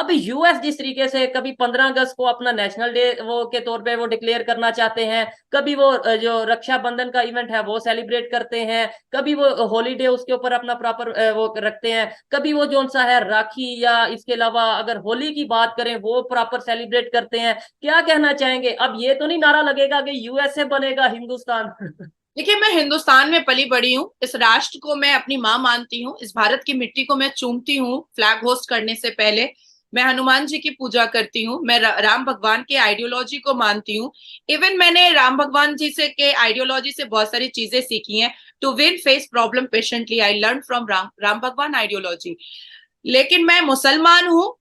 अब यूएस जिस तरीके से कभी 15 अगस्त को अपना नेशनल डे वो के तौर पे वो डिक्लेयर करना चाहते हैं, कभी वो जो रक्षाबंधन का इवेंट है वो सेलिब्रेट करते हैं, कभी वो हॉलीडे उसके ऊपर अपना प्रॉपर वो रखते हैं, कभी वो जो सा है राखी या इसके अलावा अगर होली की बात करें वो प्रॉपर सेलिब्रेट करते हैं। क्या कहना चाहेंगे? अब ये तो नहीं नारा लगेगा कि यूएसए बनेगा हिंदुस्तान? देखिए, मैं हिंदुस्तान में पली बड़ी हूँ। इस राष्ट्र को मैं अपनी माँ मानती हूँ। इस भारत की मिट्टी को मैं चूमती हूँ। फ्लैग होस्ट करने से पहले मैं हनुमान जी की पूजा करती हूँ। मैं राम भगवान के आइडियोलॉजी को मानती हूँ। इवन मैंने राम भगवान जी से के आइडियोलॉजी से बहुत सारी चीजें सीखी हैं। To win face problem patiently, I learn from Ram भगवान आइडियोलॉजी। लेकिन मैं मुसलमान हूँ,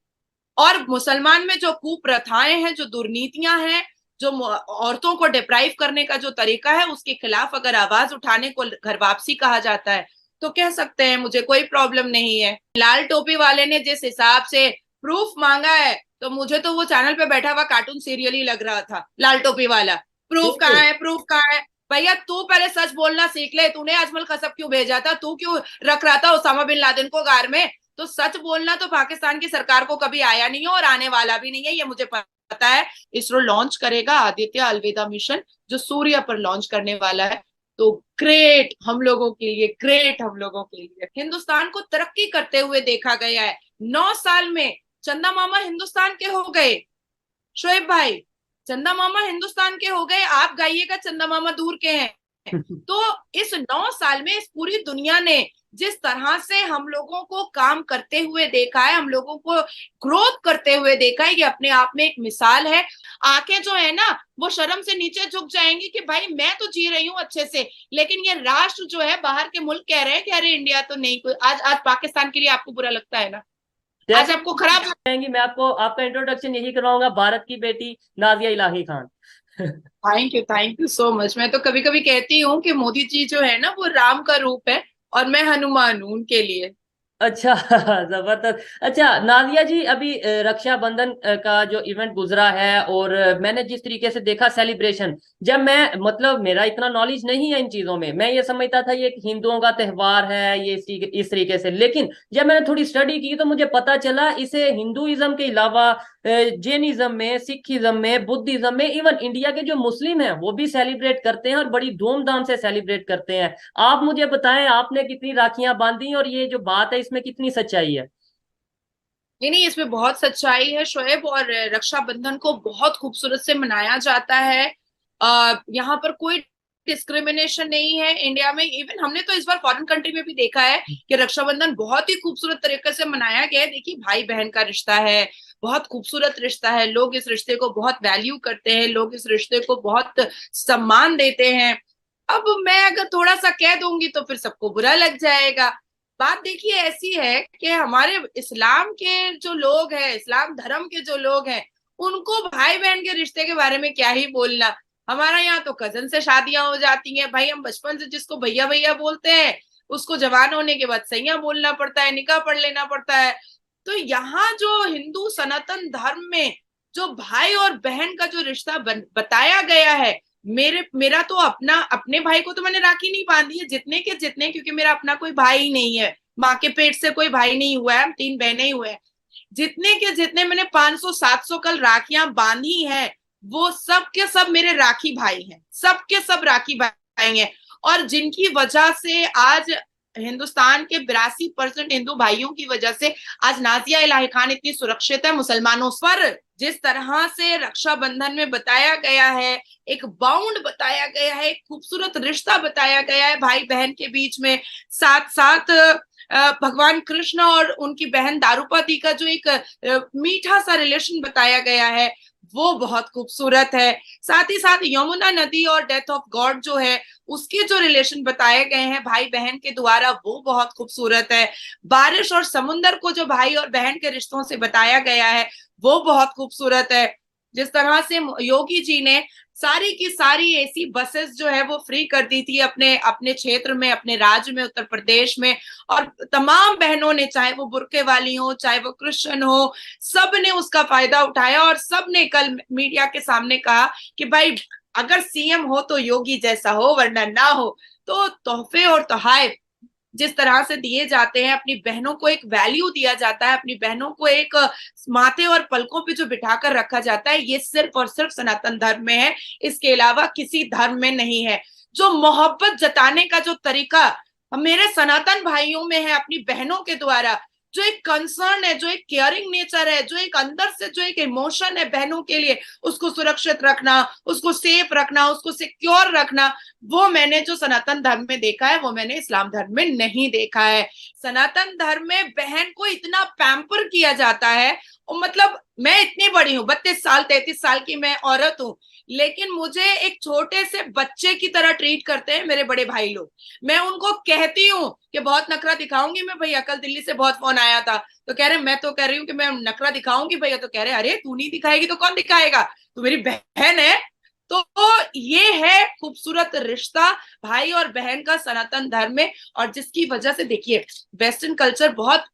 और मुसलमान में जो कुप्रथाएं हैं, जो दुर्नीतियां हैं, जो औरतों को डिप्राइव करने का जो तरीका है, उसके खिलाफ अगर आवाज उठाने को घर वापसी कहा जाता है तो कह सकते हैं, मुझे कोई प्रॉब्लम नहीं है। लाल टोपी वाले ने जिस हिसाब से प्रूफ मांगा है, तो मुझे तो वो चैनल पे बैठा हुआ कार्टून सीरियल ही लग रहा था। लाल टोपी वाला, प्रूफ कहाँ बिल्कुल। है, प्रूफ कहाँ है? भैया तू पहले सच बोलना सीख ले। तूने अजमल कसब क्यों भेजा था? तू क्यों रख रहा था उसामा बिन लादेन को गार में? तो सच बोलना तो पाकिस्तान की सरकार को कभी आया नहीं है और आने वाला भी नहीं है, ये मुझे पता है। इसरो लॉन्च करेगा आदित्य अलविदा मिशन, जो सूर्य पर लॉन्च करने वाला है। तो ग्रेट हम लोगों के लिए, ग्रेट हम लोगों के लिए। हिंदुस्तान को तरक्की करते हुए देखा गया है। 9 साल में चंदा मामा हिंदुस्तान के हो गए। शोएब भाई, चंदा मामा हिंदुस्तान के हो गए। आप गाइएगा चंदा मामा दूर के हैं। तो इस 9 साल में इस पूरी दुनिया ने जिस तरह से हम लोगों को काम करते हुए देखा है, हम लोगों को ग्रोथ करते हुए देखा है, ये अपने आप में एक मिसाल है। आंखें जो है ना, वो शर्म से नीचे झुक जाएंगी कि भाई मैं तो जी रही हूँ अच्छे से, लेकिन ये राष्ट्र जो है, बाहर के मुल्क कह रहे हैं कि अरे इंडिया तो नहीं। कोई आज आज पाकिस्तान के लिए आपको बुरा लगता है ना? आज आपको खराब डेफिनेटली कहेंगी। मैं आपको आपका इंट्रोडक्शन यही करवाऊंगा, भारत की बेटी Nazia Ilahi Khan. Thank you so much. मैं तो कभी कभी कहती हूँ कि मोदी जी जो है ना, वो राम का रूप है और मैं हनुमान हूँ उनके लिए। अच्छा। जबरदस्त। अच्छा नाजिया जी, अभी रक्षाबंधन का जो इवेंट गुजरा है, और मैंने जिस तरीके से देखा सेलिब्रेशन, जब मैं मतलब मेरा इतना नॉलेज नहीं है इन चीजों में, मैं ये समझता था ये एक हिंदुओं का त्योहार है ये इस तरीके से, लेकिन जब मैंने थोड़ी स्टडी की तो मुझे पता चला इसे हिंदुइज्म के अलावा जैनिज्म में, सिखिज्म में, बुद्धिज्म में, इवन इंडिया के जो मुस्लिम हैं वो भी सेलिब्रेट करते हैं और बड़ी धूमधाम से सेलिब्रेट करते हैं। आप मुझे बताएं, आपने कितनी राखियां बांधी और ये जो बात है इसमें कितनी सच्चाई है? नहीं नहीं, इसमें बहुत सच्चाई है शोएब। और रक्षाबंधन को बहुत खूबसूरत से मनाया जाता है। यहाँ पर कोई डिस्क्रिमिनेशन नहीं है इंडिया में। इवन हमने तो इस बार फॉरेन कंट्री में भी देखा है कि रक्षाबंधन बहुत ही खूबसूरत तरीके से मनाया गया है। देखिए, भाई बहन का रिश्ता है, बहुत खूबसूरत रिश्ता है। लोग इस रिश्ते को बहुत वैल्यू करते हैं, लोग इस रिश्ते को बहुत सम्मान देते हैं। अब मैं अगर थोड़ा सा कह दूंगी तो फिर सबको बुरा लग जाएगा। बात देखिए ऐसी है कि हमारे इस्लाम के जो लोग हैं, इस्लाम धर्म के जो लोग हैं, उनको भाई बहन के रिश्ते के बारे में क्या ही बोलना। हमारा यहाँ तो कजन से शादियां हो जाती हैं भाई। हम बचपन से जिसको भैया भैया बोलते हैं, उसको जवान होने के बाद सैया बोलना पड़ता है, निकाह पढ़ लेना पड़ता है। तो यहाँ जो हिंदू सनातन धर्म में जो भाई और बहन का जो रिश्ता बताया गया है, मेरा तो अपना, अपने भाई को तो मैंने राखी नहीं बांधी है जितने के जितने, क्योंकि मेरा अपना कोई भाई ही नहीं है। माँ के पेट से कोई भाई नहीं हुआ है, हम 3 बहनें ही हुए हैं। जितने के जितने मैंने 500 700 कल राखियां बांधी हैं, वो सब के सब मेरे राखी भाई हैं। सब के सब राखी भाई हैं। और जिनकी वजह से आज हिंदुस्तान के 82% हिंदू भाइयों की वजह से आज नाजिया इलाही खान इतनी सुरक्षित है मुसलमानों पर। जिस तरह से रक्षाबंधन में बताया गया है, एक बाउंड बताया गया है, एक खूबसूरत रिश्ता बताया गया है भाई बहन के बीच में। साथ साथ भगवान कृष्ण और उनकी बहन दारूपति का जो एक मीठा सा रिलेशन बताया गया है, वो बहुत खूबसूरत है। साथ ही साथ यमुना नदी और डेथ ऑफ गॉड जो है, उसके जो रिलेशन बताए गए हैं भाई बहन के द्वारा, वो बहुत खूबसूरत है। बारिश और समुन्दर को जो भाई और बहन के रिश्तों से बताया गया है, वो बहुत खूबसूरत है। जिस तरह से योगी जी ने सारी की सारी एसी बसेस जो है वो फ्री कर दी थी अपने अपने क्षेत्र में, अपने राज्य में, उत्तर प्रदेश में। और तमाम बहनों ने, चाहे वो बुर्के वाली हो, चाहे वो क्रिश्चियन हो, सब ने उसका फायदा उठाया। और सब ने कल मीडिया के सामने कहा कि भाई अगर सीएम हो तो योगी जैसा हो, वरना ना हो। तो तोहफे और तोहफे जिस तरह से दिए जाते हैं, अपनी बहनों को एक वैल्यू दिया जाता है, अपनी बहनों को एक माथे और पलकों पे जो बिठाकर रखा जाता है, ये सिर्फ और सिर्फ सनातन धर्म में है, इसके अलावा किसी धर्म में नहीं है। जो मोहब्बत जताने का जो तरीका मेरे सनातन भाइयों में है अपनी बहनों के द्वारा, जो एक कंसर्न है, जो एक केयरिंग नेचर है, जो एक अंदर से जो एक इमोशन है बहनों के लिए, उसको सुरक्षित रखना, उसको सेफ रखना, उसको सिक्योर रखना, वो मैंने जो सनातन धर्म में देखा है वो मैंने इस्लाम धर्म में नहीं देखा है। सनातन धर्म में बहन को इतना पैम्पर किया जाता है, और मतलब मैं इतनी बड़ी हूँ, 32 साल 33 साल की मैं औरत हूँ, लेकिन मुझे एक छोटे से बच्चे की तरह ट्रीट करते हैं मेरे बड़े भाई लोग। मैं उनको कहती हूँ कि बहुत नखरा दिखाऊंगी मैं भैया, कल दिल्ली से बहुत फोन आया था, तो कह रहे मैं तो कह रही हूँ कि मैं नखरा दिखाऊंगी भैया, तो कह रहे अरे तू नहीं दिखाएगी तो कौन दिखाएगा, तू मेरी बहन है। तो ये है खूबसूरत रिश्ता भाई और बहन का सनातन धर्म में, और जिसकी वजह से देखिए वेस्टर्न कल्चर बहुत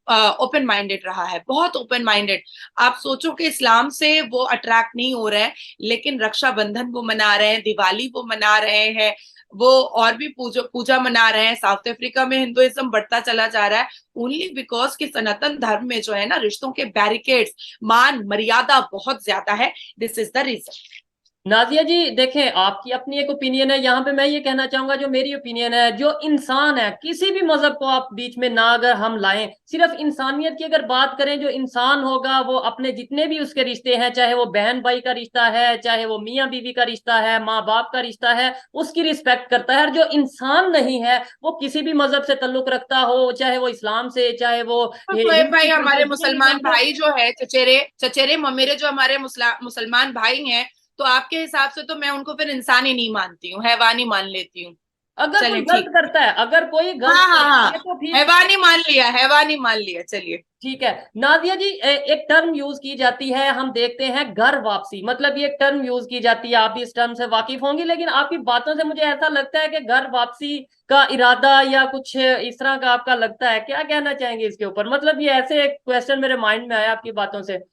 ओपन माइंडेड रहा है, बहुत ओपन माइंडेड। आप सोचो कि इस्लाम से वो अट्रैक्ट नहीं हो रहे हैं, लेकिन रक्षाबंधन वो मना रहे हैं, दिवाली वो मना रहे हैं, वो और भी पूजा पूजा मना रहे हैं। साउथ अफ्रीका में हिंदुइज्म बढ़ता चला जा रहा है, ओनली बिकॉज कि सनातन धर्म में जो है ना रिश्तों के बैरिकेड्स, मान मर्यादा बहुत ज्यादा है। This is the reason. Nazia ji देखें, आपकी अपनी एक ओपिनियन है, यहाँ पे मैं ये कहना चाहूंगा जो मेरी ओपिनियन है, जो इंसान है किसी भी मजहब को आप बीच में ना अगर हम लाएं, सिर्फ इंसानियत की अगर बात करें, जो इंसान होगा वो अपने जितने भी उसके रिश्ते हैं, चाहे वो बहन भाई का रिश्ता है, चाहे वो मियाँ बीवी का रिश्ता है, माँ बाप का रिश्ता है, उसकी रिस्पेक्ट करता है। और जो इंसान नहीं है वो किसी भी मजहब से ताल्लुक रखता हो, चाहे वो इस्लाम से, चाहे वो तो शोएब भाई, हिंदू हमारे मुसलमान से, भाई जो है, चचेरे चचेरे ममेरे जो हमारे मुसलमान भाई हैं, तो आपके हिसाब से तो मैं उनको फिर इंसान ही नहीं मानती हूँ, हैवान ही मान लेती हूँ। अगर कोई चलें गलत ठीक। करता है, अगर कोई गलत हाँ हाँ करता है हाँ, तो फिर हैवान ही मान लिया, हैवान ही मान लिया, चलिए। ठीक है। नादिया जी, एक टर्म यूज की जाती है, हम देखते हैं घर वापसी, मतलब ये टर्म यूज की जाती है, आप भी इस टर्म से वाकिफ होंगी, लेकिन आपकी बातों से मुझे ऐसा लगता है कि घर वापसी का इरादा या कुछ इस तरह का आपका लगता है। क्या कहना चाहेंगे इसके ऊपर? मतलब ये ऐसे एक क्वेश्चन मेरे माइंड में आया आपकी बातों से।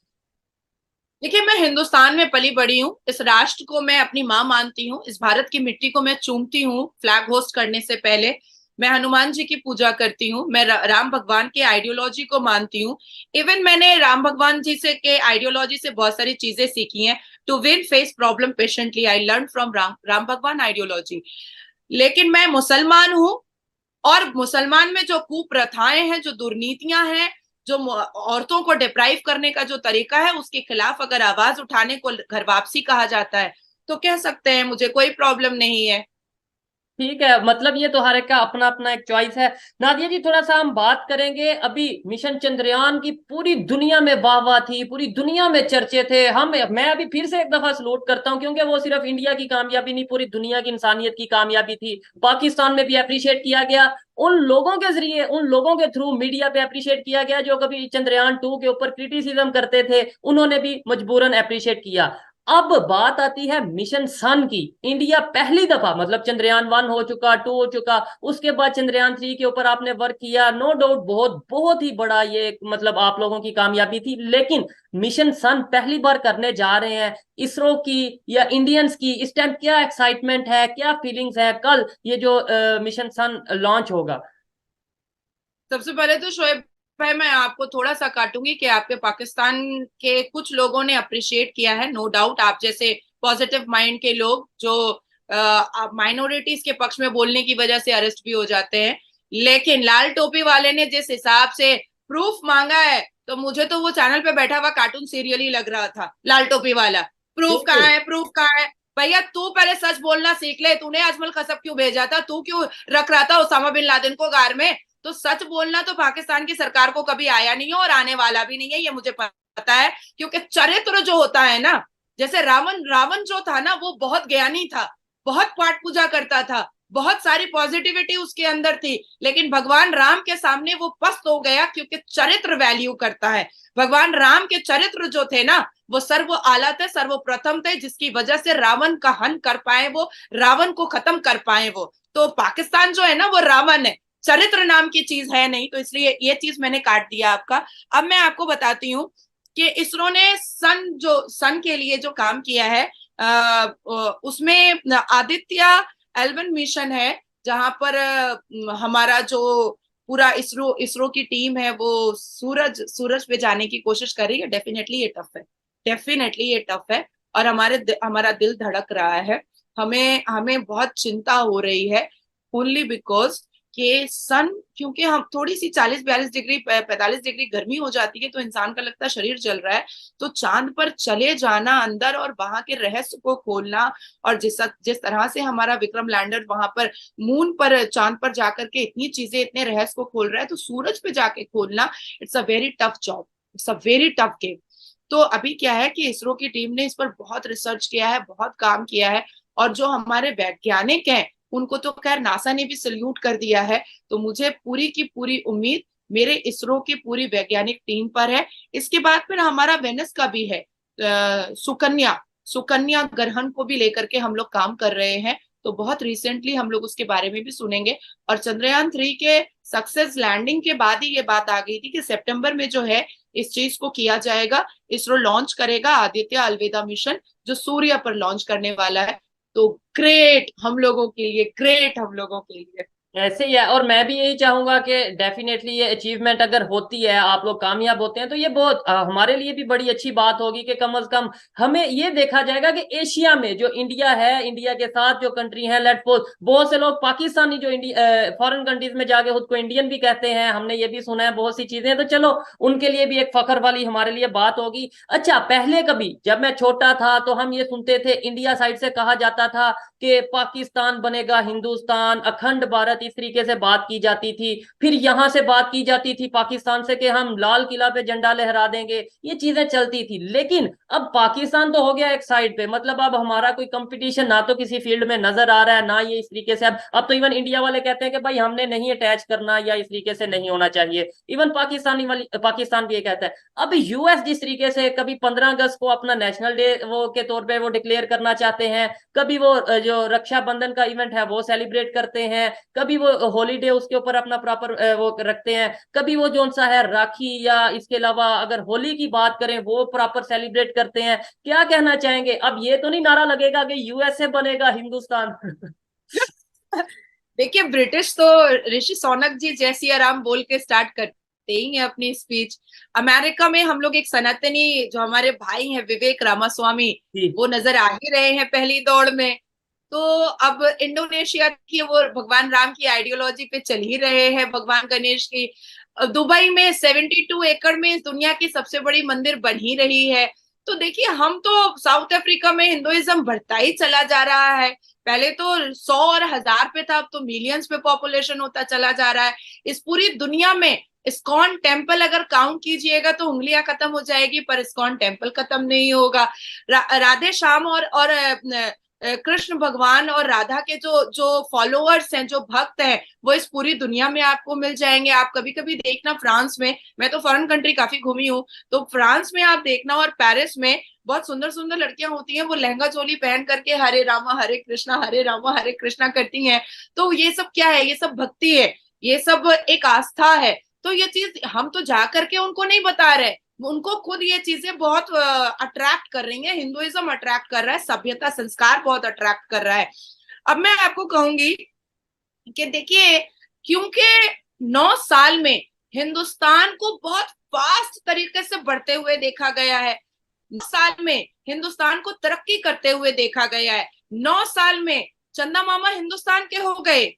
देखिए, मैं हिंदुस्तान में पली बड़ी हूँ, इस राष्ट्र को मैं अपनी माँ मानती हूँ, इस भारत की मिट्टी को मैं चूमती हूँ। फ्लैग होस्ट करने से पहले मैं हनुमान जी की पूजा करती हूँ, मैं राम भगवान के आइडियोलॉजी को मानती हूँ। इवन मैंने राम भगवान जी से के आइडियोलॉजी से बहुत सारी चीजें सीखी हैं। To win face problem patiently, I learn from Ram भगवान आइडियोलॉजी। लेकिन मैं मुसलमान हूँ, और मुसलमान में जो कुप्रथाएं हैं, जो दुर्नीतियां हैं, जो औरतों को डिप्राइव करने का जो तरीका है, उसके खिलाफ अगर आवाज उठाने को घर वापसी कहा जाता है तो कह सकते हैं, मुझे कोई प्रॉब्लम नहीं है। ठीक है, मतलब ये तो हर एक का अपना अपना एक चॉइस है। नादिया जी, थोड़ा सा हम बात करेंगे, अभी मिशन चंद्रयान की पूरी दुनिया में वाहवाह थी, पूरी दुनिया में चर्चे थे। मैं अभी फिर से एक दफा सलूट करता हूँ, क्योंकि वो सिर्फ इंडिया की कामयाबी नहीं, पूरी दुनिया की इंसानियत की कामयाबी थी। पाकिस्तान में भी अप्रिशिएट किया गया, उन लोगों के जरिए, उन लोगों के थ्रू मीडिया पे अप्रिशिएट किया गया जो कभी चंद्रयान 2 के ऊपर क्रिटिसिज्म करते थे, उन्होंने भी मजबूरन अप्रिशिएट किया। अब बात आती है मिशन सन की। इंडिया पहली दफा, मतलब चंद्रयान 1 हो चुका, 2 हो चुका, उसके बाद चंद्रयान 3 के ऊपर आपने वर्क किया, नो डाउट बहुत बहुत ही बड़ा ये मतलब आप लोगों की कामयाबी थी। लेकिन मिशन सन पहली बार करने जा रहे हैं, इसरो की या इंडियंस की इस टाइम क्या एक्साइटमेंट है, क्या फीलिंग्स है कल ये जो मिशन सन लॉन्च होगा? सबसे पहले तो शोएब भाई, मैं आपको थोड़ा सा काटूंगी कि आपके पाकिस्तान के कुछ लोगों ने अप्रिशिएट किया है, नो डाउट। आप जैसे पॉजिटिव माइंड के लोग जो माइनॉरिटीज के पक्ष में बोलने की वजह से अरेस्ट भी हो जाते हैं, लेकिन लाल टोपी वाले ने जिस हिसाब से प्रूफ मांगा है, तो मुझे तो वो चैनल पे बैठा हुआ कार्टून सीरियल ही लग रहा था। लाल टोपी वाला, प्रूफ कहाँ बिल्कुल। है, प्रूफ कहाँ है? भैया तू पहले सच बोलना सीख ले, तूने अजमल कसब क्यों भेजा था, तू क्यों रख रहा था उसामा बिन लादेन को गार में? तो सच बोलना तो पाकिस्तान की सरकार को कभी आया नहीं है, और आने वाला भी नहीं है, ये मुझे पता है। क्योंकि चरित्र जो होता है ना, जैसे रावण रावण जो था ना, वो बहुत ज्ञानी था, बहुत पाठ पूजा करता था, बहुत सारी पॉजिटिविटी उसके अंदर थी, लेकिन भगवान राम के सामने वो पस्त हो गया, क्योंकि चरित्र वैल्यू करता है। भगवान राम के चरित्र जो थे ना, वो सर्व आला थे, सर्वप्रथम थे, जिसकी वजह से रावण का हन कर पाए, वो रावण को खत्म कर पाए वो। तो पाकिस्तान जो है ना, वो रावण है, चरित्र नाम की चीज है नहीं। तो इसलिए ये चीज मैंने काट दिया आपका। अब मैं आपको बताती हूँ कि इसरो ने सन के लिए जो काम किया है, उसमें आदित्य एल्वन मिशन है, जहां पर हमारा जो पूरा इसरो इसरो की टीम है वो सूरज सूरज पे जाने की कोशिश कर रही है। डेफिनेटली ये टफ है, डेफिनेटली ये टफ है। और हमारा दिल धड़क रहा है। हमें हमें बहुत चिंता हो रही है, ओनली बिकॉज कि सन, क्योंकि हम थोड़ी सी 40-42 डिग्री 45 डिग्री गर्मी हो जाती है तो इंसान का लगता है शरीर जल रहा है। तो चांद पर चले जाना अंदर और वहां के रहस्य को खोलना, और जिस जिस तरह से हमारा विक्रम लैंडर वहां पर मून पर चांद पर जाकर के इतनी चीजें इतने रहस्य को खोल रहा है, तो सूरज पे जाके खोलना, it's a very tough job, it's a very tough game. तो अभी क्या है कि इसरो की टीम ने इस पर बहुत रिसर्च किया है, बहुत काम किया है। और जो हमारे वैज्ञानिक हैं उनको तो खैर नासा ने भी सल्यूट कर दिया है। तो मुझे पूरी की पूरी उम्मीद मेरे इसरो की पूरी वैज्ञानिक टीम पर है। इसके बाद फिर हमारा वेनस का भी है, सुकन्या सुकन्या ग्रहण को भी लेकर के हम लोग काम कर रहे हैं। तो बहुत रिसेंटली हम लोग उसके बारे में भी सुनेंगे। और चंद्रयान 3 के सक्सेस लैंडिंग के बाद ही ये बात आ गई थी कि सितंबर में जो है इस चीज को किया जाएगा। इसरो लॉन्च करेगा आदित्य अलवेदा मिशन, जो सूर्य पर लॉन्च करने वाला है। तो ग्रेट हम लोगों के लिए, ग्रेट हम लोगों के लिए। ऐसे ही है। और मैं भी यही चाहूंगा कि डेफिनेटली ये अचीवमेंट अगर होती है, आप लोग कामयाब होते हैं, तो ये बहुत हमारे लिए भी बड़ी अच्छी बात होगी कि कम से कम हमें ये देखा जाएगा कि एशिया में जो इंडिया है, इंडिया के साथ जो कंट्री है, लेट्स सपोज बहुत से लोग पाकिस्तानी जो इंडिया फॉरेन कंट्रीज में जाके खुद को इंडियन भी कहते हैं, हमने ये भी सुना है बहुत सी चीजें, तो चलो उनके लिए भी एक फखर वाली हमारे लिए बात होगी। अच्छा, पहले कभी जब मैं छोटा था तो हम ये सुनते थे, इंडिया साइड से कहा जाता था कि पाकिस्तान बनेगा हिंदुस्तान, अखंड भारत, इस तरीके से बात की जाती थी। फिर यहां से बात की जाती थी पाकिस्तान से कि हम लाल किला पे झंडा लहरा देंगे, ये चीजें चलती थी। लेकिन अब पाकिस्तान तो हो गया एक साइड पे, मतलब अब हमारा कोई कंपटीशन ना तो किसी फील्ड में नजर आ रहा है, ना ये इस तरीके से। अब तो इवन इंडिया वाले कहते हैं कि भाई हमने नहीं अटैच करना, या इस तरीके से नहीं होना चाहिए। इवन पाकिस्तान भी ये कहता है। अब यूएस जिस तरीके से कभी 15 अगस्त को अपना नेशनल डे वो के तौर पे वो डिक्लेयर करना चाहते हैं, कभी वो जो रक्षाबंधन का इवेंट है वो सेलिब्रेट करते हैं, कभी वो हॉलीडे उसके ऊपर अपना प्रॉपर वो रखते हैं, कभी वो जोन सा है राखी, या इसके अलावा अगर होली की बात करें वो प्रॉपर सेलिब्रेट करते हैं। क्या कहना चाहेंगे? अब ये तो नहीं नारा लगेगा कि यूएसए बनेगा हिंदुस्तान? देखिए, ब्रिटिश तो ऋषि सोनक जी जय सिया राम बोल के स्टार्ट करते ही है अपनी स्पीच। अमेरिका में हम लोग एक सनातनी जो हमारे भाई हैं विवेक रामास्वामी, जी। वो नजर आ ही रहे हैं पहली दौड़ में। तो अब इंडोनेशिया की वो भगवान राम की आइडियोलॉजी पे चल ही रहे हैं, भगवान गणेश की। दुबई में 72 एकड़ में इस दुनिया की सबसे बड़ी मंदिर बन ही रही है। तो देखिए, हम तो साउथ अफ्रीका में हिंदुइज्म बढ़ता ही चला जा रहा है। पहले तो 100 और 1000 पे था, अब तो मिलियंस पे पॉपुलेशन होता चला जा रहा है। इस पूरी दुनिया में इस्कॉन टेम्पल अगर काउंट कीजिएगा तो उंगलियां खत्म हो जाएगी, पर इस्कॉन टेम्पल खत्म नहीं होगा। राधे श्याम और कृष्ण भगवान और राधा के जो जो फॉलोअर्स हैं, जो भक्त हैं, वो इस पूरी दुनिया में आपको मिल जाएंगे। आप कभी कभी देखना फ्रांस में, मैं तो फॉरेन कंट्री काफी घूमी हूँ, तो फ्रांस में आप देखना और पेरिस में बहुत सुंदर सुंदर लड़कियां होती हैं, वो लहंगा चोली पहन करके हरे रामा हरे रामा हरे कृष्णा करती हैं। तो ये सब क्या है? ये सब भक्ति है, ये सब एक आस्था है। तो ये चीज हम तो जा करके उनको नहीं बता रहे, उनको खुद ये चीजें बहुत अट्रैक्ट कर रही हैं। हिंदुइज्म अट्रैक्ट कर रहा है, सभ्यता संस्कार बहुत अट्रैक्ट कर रहा है। अब मैं आपको कहूंगी कि देखिए, क्योंकि 9 साल में हिंदुस्तान को बहुत फास्ट तरीके से बढ़ते हुए देखा गया है, 9 साल में हिंदुस्तान को तरक्की करते हुए देखा गया है। 9 साल में चंदा मामा हिंदुस्तान के हो गए,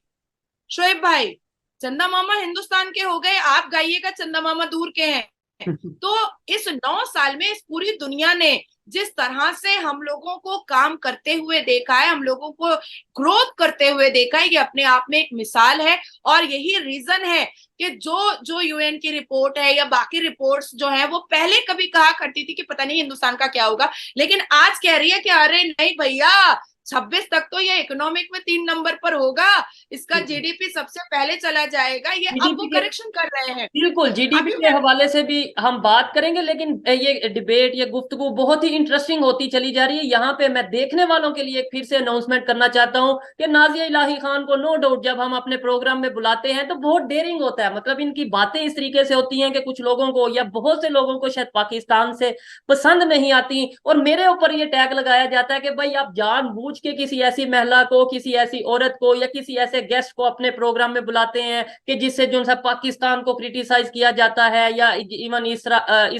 शोएब भाई, चंदा मामा हिंदुस्तान के हो गए। आप गाइएगा चंदा मामा दूर के हैं। तो इस 9 साल में इस पूरी दुनिया ने जिस तरह से हम लोगों को काम करते हुए देखा है, हम लोगों को ग्रोथ करते हुए देखा है, ये अपने आप में एक मिसाल है। और यही रीजन है कि जो जो यूएन की रिपोर्ट है या बाकी रिपोर्ट्स जो है, वो पहले कभी कहा करती थी कि पता नहीं हिंदुस्तान का क्या होगा, लेकिन आज कह रही है कि अरे नहीं भैया, 26 तक तो ये इकोनॉमिक में 3 नंबर पर होगा, इसका जीडीपी सबसे पहले चला जाएगा। ये अब वो जीडीपी के, करेक्शन कर रहे हैं। बिल्कुल जीडीपी अभी के हवाले से भी हम बात करेंगे, लेकिन ये डिबेट, ये गुफ्तगू बहुत ही इंटरेस्टिंग होती चली जा रही है। यहाँ पे मैं देखने वालों के लिए एक फिर से अनाउंसमेंट करना चाहता हूँ कि नाजिया इलाही खान को नो डाउट जब हम अपने प्रोग्राम में बुलाते हैं तो बहुत डेयरिंग होता है, मतलब इनकी बातें इस तरीके से होती हैं कि कुछ लोगों को या बहुत से लोगों को शायद पाकिस्तान से पसंद नहीं आती, और मेरे ऊपर ये टैग लगाया जाता है कि भाई आप जानबूझ जानबूझ के किसी ऐसी महिला को, किसी ऐसी औरत को या किसी ऐसे गेस्ट को अपने प्रोग्राम में बुलाते हैं कि जिससे जो सा पाकिस्तान को क्रिटिसाइज किया जाता है या इवन इस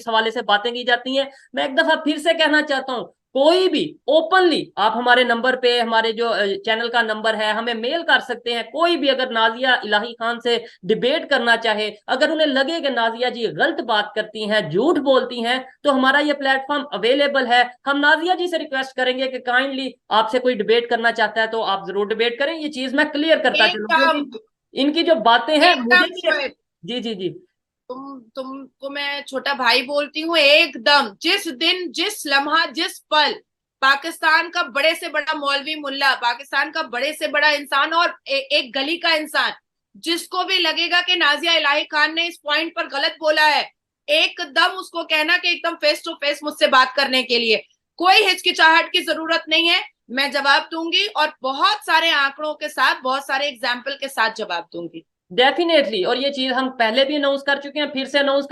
हवाले से बातें की जाती हैं। मैं एक दफा फिर से कहना चाहता हूँ, कोई भी ओपनली आप हमारे नंबर पे, हमारे जो चैनल का नंबर है, हमें मेल कर सकते हैं। कोई भी अगर नाजिया इलाही खान से डिबेट करना चाहे, अगर उन्हें लगे कि नाजिया जी गलत बात करती हैं, झूठ बोलती हैं, तो हमारा ये प्लेटफॉर्म अवेलेबल है। हम नाजिया जी से रिक्वेस्ट करेंगे कि काइंडली आपसे कोई डिबेट करना चाहता है तो आप जरूर डिबेट करें। ये चीज मैं क्लियर करता चलूं, एकदम क्योंकि इनकी जो बातें हैं मुझे एकदम भी। श्वेत, जी जी जी। तुमको मैं छोटा भाई बोलती हूँ। एकदम जिस दिन, जिस लम्हा, जिस पल पाकिस्तान का बड़े से बड़ा मौलवी मुल्ला, पाकिस्तान का बड़े से बड़ा इंसान और एक गली का इंसान, जिसको भी लगेगा कि नाजिया इलाही खान ने इस पॉइंट पर गलत बोला है, एकदम उसको कहना कि एकदम फेस टू फेस मुझसे बात करने के लिए, कोई हिचकिचाहट की जरूरत नहीं है। मैं जवाब दूंगी और बहुत सारे आंकड़ों के साथ, बहुत सारे एग्जाम्पल के साथ जवाब दूंगी। डेफिनेटली, और ये चीज हम पहले भी अनाउंस कर चुके हैं, फिर से अनाउंस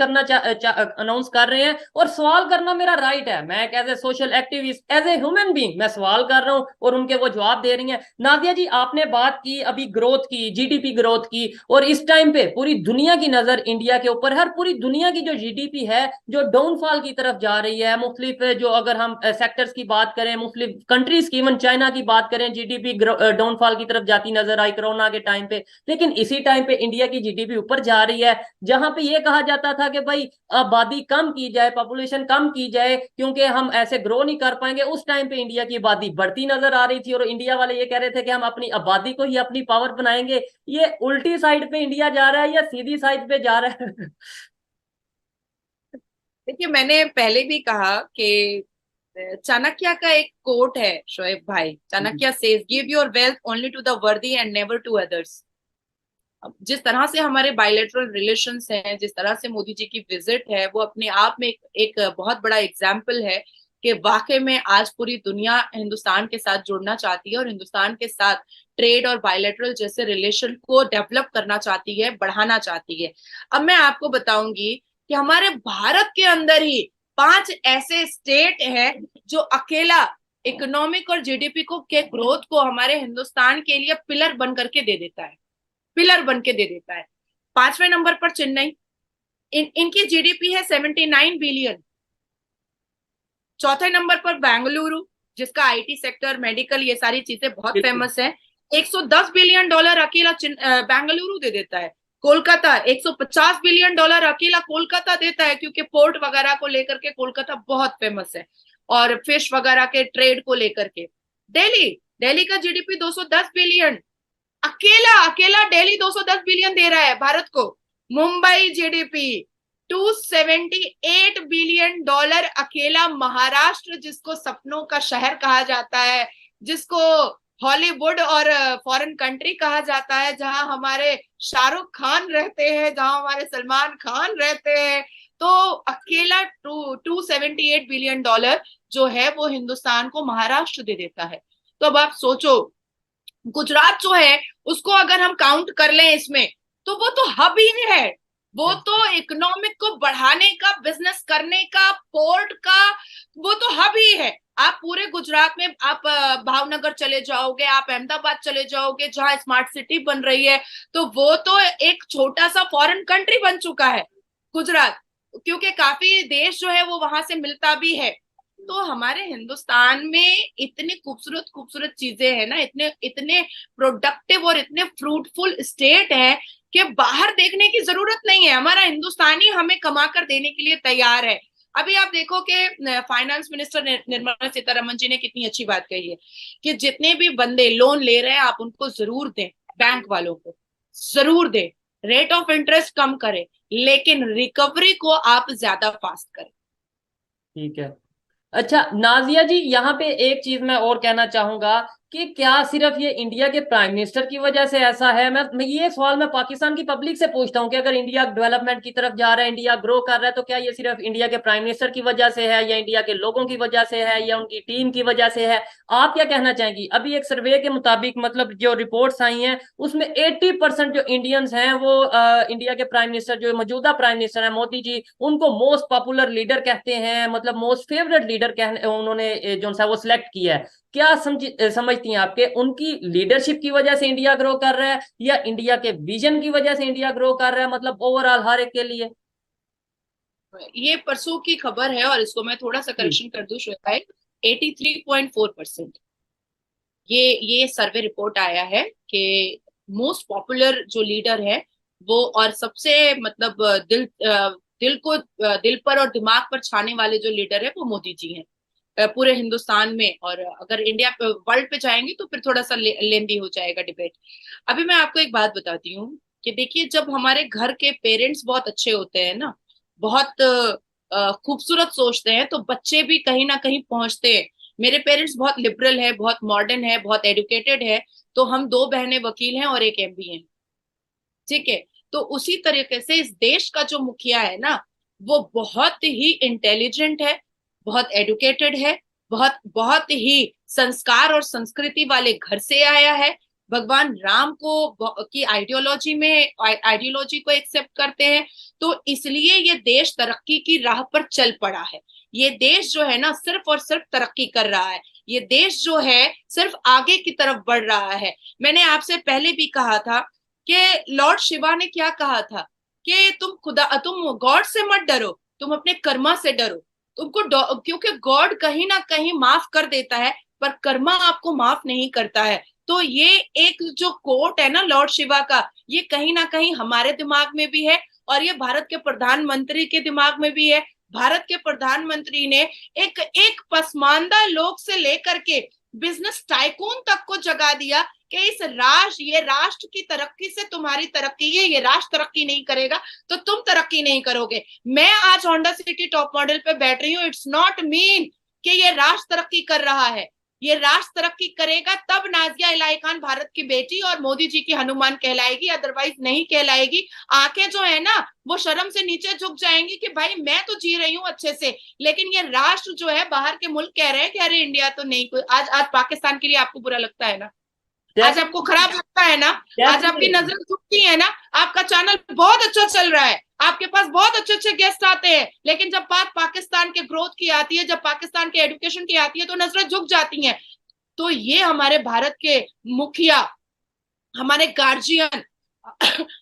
कर रहे हैं। और सवाल करना मेरा राइट है। मैं as a social activist, as a human being मैं सवाल कर रहा हूँ और उनके वो जवाब दे रही हैं। नादिया जी, आपने बात की अभी ग्रोथ की, जीडीपी ग्रोथ की, और इस टाइम पे पूरी दुनिया की नजर इंडिया के ऊपर है। हर पूरी दुनिया की जो जीडीपी है जो डाउनफॉल की तरफ जा रही है, मुख्तलिफ जो अगर हम सेक्टर्स की बात करें, मुख्तलिफ कंट्रीज की, इवन चाइना की बात करें, जीडीपी डाउनफॉल की तरफ जाती नजर आई कोरोना के टाइम पे। लेकिन इसी टाइम पे इंडिया की जीडीपी ऊपर जा रही है। जहां पे ये कहा जाता था कि भाई आबादी कम की जाए, पॉपुलेशन कम की जाए, क्योंकि हम ऐसे ग्रो नहीं कर पाएंगे, उस टाइम पे इंडिया की आबादी बढ़ती नजर आ रही थी और इंडिया वाले ये कह रहे थे कि हम अपनी आबादी को ही अपनी पावर बनाएंगे। ये उल्टी साइड पे इंडिया जा रहा है या सीधी साइड पे जा रहा है? देखिए, मैंने पहले भी कहा कि चाणक्य का एक कोट है शोएब भाई। Chanakya says, give your wealth only to the worthy and never to others. जिस तरह से हमारे बायलैटरल रिलेशंस हैं, जिस तरह से मोदी जी की विजिट है, वो अपने आप में एक बहुत बड़ा एग्जाम्पल है कि वाकई में आज पूरी दुनिया हिंदुस्तान के साथ जुड़ना चाहती है और हिंदुस्तान के साथ ट्रेड और बायलैटरल जैसे रिलेशन को डेवलप करना चाहती है, बढ़ाना चाहती है। अब मैं आपको बताऊंगी कि हमारे भारत के अंदर ही 5 ऐसे स्टेट हैं जो अकेला इकोनॉमिक और जीडीपी को के ग्रोथ को हमारे हिंदुस्तान के लिए पिलर बन करके दे देता है, पिलर बन के दे देता है। 5वें नंबर पर चेन्नई, इनकी जीडीपी है 79 बिलियन। चौथे नंबर पर बेंगलुरु, जिसका आईटी सेक्टर, मेडिकल, ये सारी चीजें बहुत फेमस है। 110 बिलियन डॉलर अकेला बेंगलुरु दे देता है। कोलकाता 150 बिलियन डॉलर अकेला कोलकाता देता है, क्योंकि पोर्ट वगैरह को लेकर के कोलकाता बहुत फेमस है और फिश वगैरह के ट्रेड को लेकर के। दिल्ली, दिल्ली का जीडीपी 210 बिलियन, अकेला अकेला दिल्ली 210 बिलियन दे रहा है भारत को। मुंबई जीडीपी 278 बिलियन डॉलर अकेला महाराष्ट्र, जिसको सपनों का शहर कहा जाता है, जिसको हॉलीवुड और फॉरेन कंट्री कहा जाता है, जहां हमारे शाहरुख खान रहते हैं, जहां हमारे सलमान खान रहते हैं, तो अकेला 278 बिलियन डॉलर जो है वो हिंदुस्तान को महाराष्ट्र दे देता है। तो अब आप सोचो, गुजरात जो है उसको अगर हम काउंट कर लें इसमें, तो वो तो हब ही है, वो तो इकोनॉमिक को बढ़ाने का, बिजनेस करने का, पोर्ट का, वो तो हब ही है। आप पूरे गुजरात में, आप भावनगर चले जाओगे, आप अहमदाबाद चले जाओगे, जहां स्मार्ट सिटी बन रही है, तो वो तो एक छोटा सा फॉरेन कंट्री बन चुका है गुजरात, क्योंकि काफी देश जो है वो वहां से मिलता भी है। तो हमारे हिंदुस्तान में इतनी खूबसूरत खूबसूरत चीजें हैं ना, इतने इतने प्रोडक्टिव और इतने फ्रूटफुल स्टेट हैं कि बाहर देखने की जरूरत नहीं है। हमारा हिंदुस्तानी हमें कमा कर देने के लिए तैयार है। अभी आप देखो कि फाइनेंस मिनिस्टर निर्मला सीतारमन जी ने कितनी अच्छी बात कही है कि जितने भी बंदे लोन ले रहे हैं आप उनको जरूर दें, बैंक वालों को जरूर दें, रेट ऑफ इंटरेस्ट कम करें, लेकिन रिकवरी को आप ज्यादा फास्ट करें। ठीक है। अच्छा नाजिया जी, यहाँ पे एक चीज मैं और कहना चाहूंगा कि क्या सिर्फ ये इंडिया के प्राइम मिनिस्टर की वजह से ऐसा है? मैं ये सवाल मैं पाकिस्तान की पब्लिक से पूछता हूँ कि अगर इंडिया डेवलपमेंट की तरफ जा रहा है, इंडिया ग्रो कर रहा है, तो क्या ये सिर्फ इंडिया के प्राइम मिनिस्टर की वजह से है, या इंडिया के लोगों की वजह से है, या उनकी टीम की वजह से है? आप क्या कहना चाहेंगी? अभी एक सर्वे के मुताबिक, मतलब जो रिपोर्ट्स आई हैं, उसमें 80% जो इंडियंस हैं वो इंडिया के प्राइम मिनिस्टर, जो मौजूदा प्राइम मिनिस्टर है मोदी जी, उनको मोस्ट पॉपुलर लीडर कहते हैं, मतलब मोस्ट फेवरेट लीडर कहने उन्होंने जो सा वो सिलेक्ट किया है। क्या समझती हैं आपके उनकी लीडरशिप की वजह से इंडिया ग्रो कर रहा है, या इंडिया के विजन की वजह से इंडिया ग्रो कर रहा है, मतलब ओवरऑल हर एक के लिए? ये परसों की खबर है और इसको मैं थोड़ा सा जी। करेक्शन कर दूं श्वेता, 83.4%। ये सर्वे रिपोर्ट आया है कि मोस्ट पॉपुलर जो लीडर है वो, और सबसे मतलब दिल पर और दिमाग पर छाने वाले जो लीडर है वो मोदी जी हैं पूरे हिंदुस्तान में। और अगर इंडिया वर्ल्ड पे जाएंगे तो फिर थोड़ा सा लेंदी हो जाएगा डिबेट। अभी मैं आपको एक बात बताती हूँ कि देखिए, जब हमारे घर के पेरेंट्स बहुत अच्छे होते हैं ना, बहुत खूबसूरत सोचते हैं, तो बच्चे भी कहीं ना कहीं पहुंचते हैं। मेरे पेरेंट्स बहुत लिबरल है, बहुत मॉडर्न है, बहुत एडुकेटेड है, तो हम दो बहनें वकील हैं और एक एमबी हैं। ठीक है। तो उसी तरीके से इस देश का जो मुखिया है ना, वो बहुत ही इंटेलिजेंट है, बहुत एडुकेटेड है, बहुत बहुत ही संस्कार और संस्कृति वाले घर से आया है। भगवान राम की आइडियोलॉजी को एक्सेप्ट करते हैं। तो इसलिए ये देश तरक्की की राह पर चल पड़ा है। ये देश जो है ना, सिर्फ और सिर्फ तरक्की कर रहा है। ये देश जो है सिर्फ आगे की तरफ बढ़ रहा है। मैंने आपसे पहले भी कहा था कि लॉर्ड शिवा ने क्या कहा था कि तुम गॉड से मत डरो, तुम अपने कर्मा से डरो। क्योंकि गॉड कहीं ना कहीं माफ कर देता है, पर कर्मा आपको माफ नहीं करता है। तो ये एक जो कोट है ना लॉर्ड शिवा का, ये कहीं ना कहीं हमारे दिमाग में भी है और ये भारत के प्रधानमंत्री के दिमाग में भी है। भारत के प्रधानमंत्री ने एक एक पसमानदा लोग से लेकर के बिजनेस टाइकून तक को जगा दिया कि ये राष्ट्र की तरक्की से तुम्हारी तरक्की है, ये राष्ट्र तरक्की नहीं करेगा तो तुम तरक्की नहीं करोगे। मैं आज होंडा सिटी टॉप मॉडल पे बैठ रही हूँ, इट्स नॉट मीन कि ये राष्ट्र तरक्की कर रहा है। ये राष्ट्र तरक्की करेगा तब नाजिया इलाही खान भारत की बेटी और मोदी जी की हनुमान कहलाएगी, अदरवाइज नहीं कहलाएगी। आंखें जो है ना वो शर्म से नीचे झुक जाएंगी कि भाई मैं तो जी रही हूँ अच्छे से, लेकिन ये राष्ट्र जो है, बाहर के मुल्क कह रहे हैं कि अरे इंडिया तो नहीं। कोई आज आज पाकिस्तान के लिए आपको बुरा लगता है ना, आज आपको खराब लगता है ना, आज आपकी नजर झुकती है ना। आपका चैनल बहुत अच्छा चल रहा है, आपके पास बहुत अच्छे अच्छे गेस्ट आते हैं, लेकिन जब बात पाकिस्तान के ग्रोथ की आती है, जब पाकिस्तान के एजुकेशन की आती है, तो नजरें झुक जाती हैं। तो ये हमारे भारत के मुखिया, हमारे गार्जियन,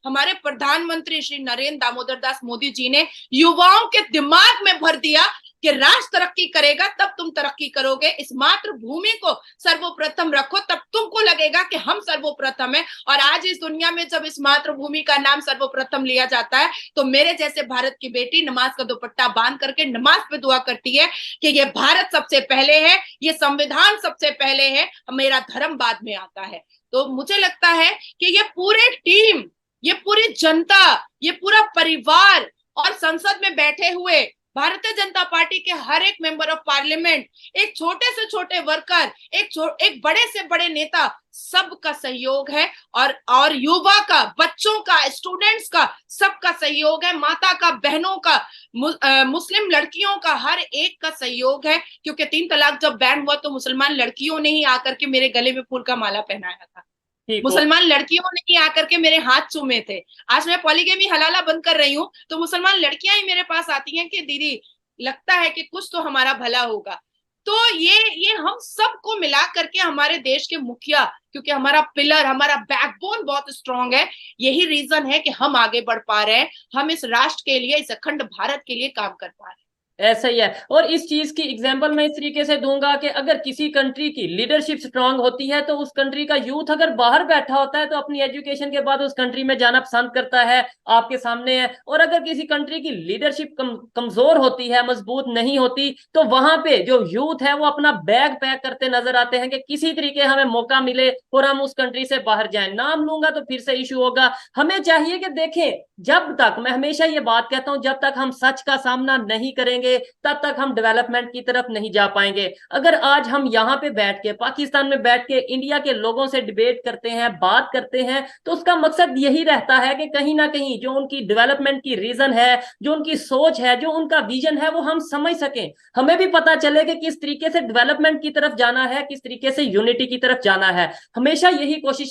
हमारे प्रधानमंत्री श्री नरेंद्र दामोदर दास मोदी जी ने युवाओं के दिमाग में भर दिया कि राष्ट्र तरक्की करेगा तब तुम तरक्की करोगे। इस मातृभूमि को सर्वप्रथम रखो, तब तुमको लगेगा कि हम सर्वप्रथम है। और आज इस दुनिया में जब इस मातृभूमि का नाम सर्वप्रथम लिया जाता है, तो मेरे जैसे भारत की बेटी नमाज का दुपट्टा बांध करके नमाज पे दुआ करती है कि ये भारत सबसे पहले है, ये संविधान सबसे पहले है, मेरा धर्म बाद में आता है। तो मुझे लगता है कि ये पूरे टीम, ये पूरी जनता, ये पूरा परिवार और संसद में बैठे हुए भारतीय जनता पार्टी के हर एक मेंबर ऑफ पार्लियामेंट, एक छोटे से छोटे वर्कर, एक बड़े से बड़े नेता, सबका सहयोग है। और युवा का, बच्चों का, स्टूडेंट्स का, सबका सहयोग है। माता का, बहनों का, मुस्लिम लड़कियों का, हर एक का सहयोग है। क्योंकि 3 तलाक जब बैन हुआ तो मुसलमान लड़कियों ने ही आकर के मेरे गले में फूल का माला पहनाया था, मुसलमान लड़कियों ने ही आकर के मेरे हाथ चूमे थे। आज मैं पॉलीगेमी हलाला बंद कर रही हूँ तो मुसलमान लड़कियां ही मेरे पास आती हैं कि दीदी लगता है कि कुछ तो हमारा भला होगा। तो ये हम सबको मिला करके हमारे देश के मुखिया, क्योंकि हमारा पिलर, हमारा बैकबोन बहुत स्ट्रांग है, यही रीजन है कि हम आगे बढ़ पा रहे हैं, हम इस राष्ट्र के लिए, इस अखंड भारत के लिए काम कर पा रहे हैं। ऐसा ही है। और इस चीज की एग्जांपल मैं इस तरीके से दूंगा कि अगर किसी कंट्री की लीडरशिप स्ट्रांग होती है तो उस कंट्री का यूथ अगर बाहर बैठा होता है तो अपनी एजुकेशन के बाद उस कंट्री में जाना पसंद करता है, आपके सामने है। और अगर किसी कंट्री की लीडरशिप कमजोर होती है, मजबूत नहीं होती, तो वहां पे जो यूथ है वो अपना बैग पैक करते नजर आते हैं कि किसी तरीके हमें मौका मिले और हम उस कंट्री से बाहर जाएं। नाम लूंगा तो फिर से इशू होगा। हमें चाहिए कि देखें, जब तक, मैं हमेशा ये बात कहता हूं, जब तक हम सच का सामना नहीं करेंगे करेंगे तब तक हम डेवलपमेंट की तरफ नहीं जा पाएंगे। अगर आज हम यहाँ पे बैठ के, पाकिस्तान में बैठ के इंडिया के लोगों से डिबेट करते हैं, बात करते हैं, तो उसका मकसद यही रहता है कि कहीं ना कहीं जो उनकी डेवलपमेंट की रीजन है, जो उनकी सोच है, जो उनका विजन है, वो हम समझ सकें। हमें भी पता चले कि किस तरीके से डेवलपमेंट की तरफ जाना है, किस तरीके से यूनिटी की तरफ जाना है। हमेशा यही कोशिश